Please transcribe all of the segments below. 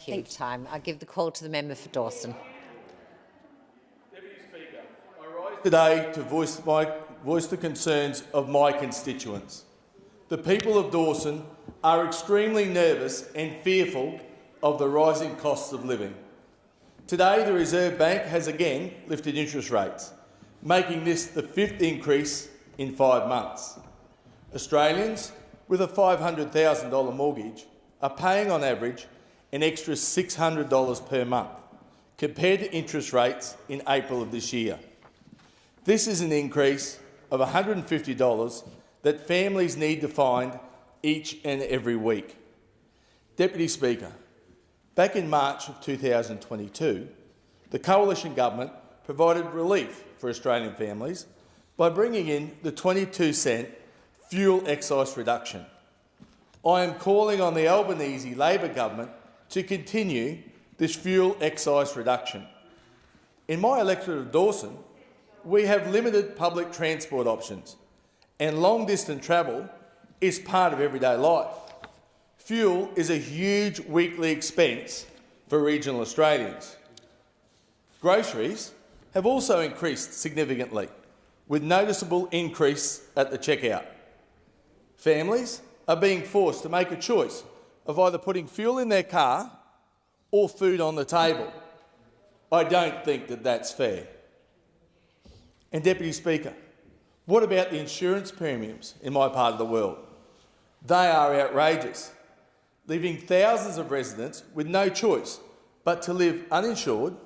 Time. I give the call to the member for Dawson. Deputy Speaker, I rise today to voice the concerns of my constituents. The people of Dawson are extremely nervous and fearful of the rising costs of living. Today, the Reserve Bank has again lifted interest rates, making this the 5th increase in 5 months. Australians with a $500,000 mortgage are paying on average an extra $600 per month, compared to interest rates in April of this year. This is an increase of $150 that families need to find each and every week. Deputy Speaker, back in March of 2022, the Coalition Government provided relief for Australian families by bringing in the 22-cent fuel excise reduction. I am calling on the Albanese Labor Government to continue this fuel excise reduction. In my electorate of Dawson, we have limited public transport options, and long-distance travel is part of everyday life. Fuel is a huge weekly expense for regional Australians. Groceries have also increased significantly, with noticeable increase at the checkout. Families are being forced to make a choice of either putting fuel in their car or food on the table. I don't think that that's fair. And Deputy Speaker, what about the insurance premiums in my part of the world? They are outrageous, leaving thousands of residents with no choice but to live uninsured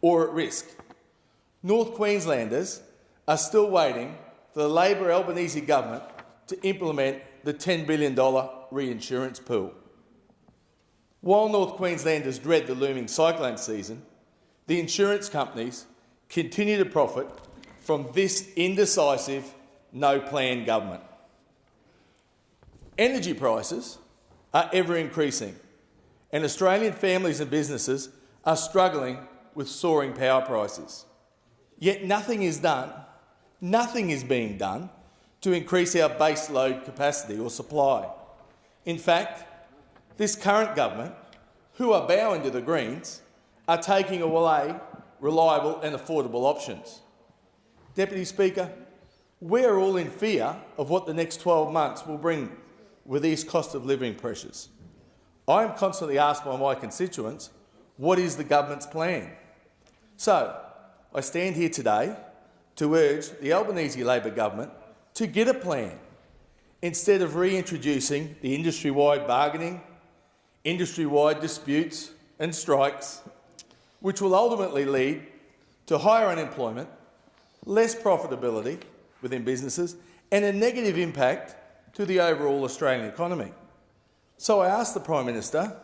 or at risk. North Queenslanders are still waiting for the Labor Albanese government to implement the $10 billion reinsurance pool. While North Queenslanders dread the looming cyclone season, the insurance companies continue to profit from this indecisive, no-plan government. Energy prices are ever increasing, and Australian families and businesses are struggling with soaring power prices. Yet nothing is being done to increase our base load capacity or supply. In fact, this current government, who are bowing to the Greens, are taking away reliable and affordable options. Deputy Speaker, we are all in fear of what the next 12 months will bring with these cost of living pressures. I am constantly asked by my constituents, what is the government's plan? So, I stand here today to urge the Albanese Labor government to get a plan instead of reintroducing the industry-wide bargaining, industry-wide disputes and strikes, which will ultimately lead to higher unemployment, less profitability within businesses and a negative impact to the overall Australian economy. So I asked the Prime Minister,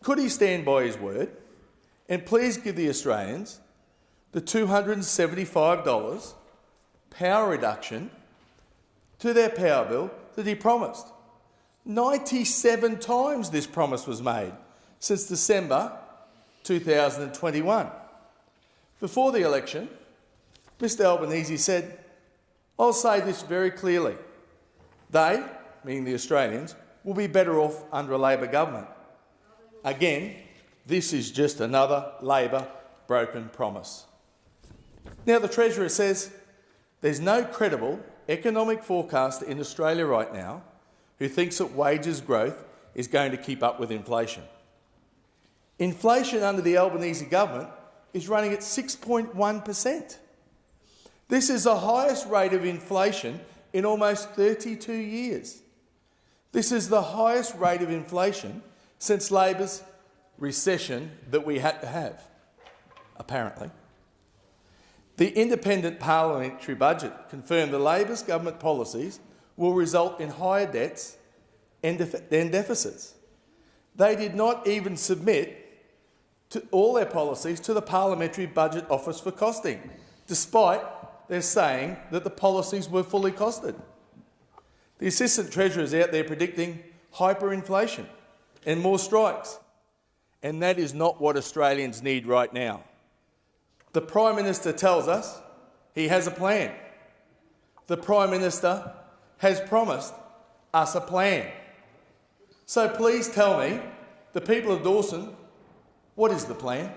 could he stand by his word and please give the Australians the $275 power reduction to their power bill that he promised? 97 times this promise was made since December 2021. Before the election, Mr Albanese said, I'll say this very clearly, they, meaning the Australians, will be better off under a Labor government. Again, this is just another Labor broken promise. Now the Treasurer says there's no credible economic forecaster in Australia right now who thinks that wages growth is going to keep up with inflation. Inflation under the Albanese government is running at 6.1%. This is the highest rate of inflation in almost 32 years. This is the highest rate of inflation since Labor's recession that we had to have, apparently. The independent parliamentary budget confirmed the Labor's government policies will result in higher debts and deficits. They did not even submit all their policies to the Parliamentary Budget Office for costing, despite their saying that the policies were fully costed. The Assistant Treasurer is out there predicting hyperinflation and more strikes, and that is not what Australians need right now. The Prime Minister tells us he has a plan. The Prime Minister has promised us a plan. So please tell me, the people of Dawson, What is the plan?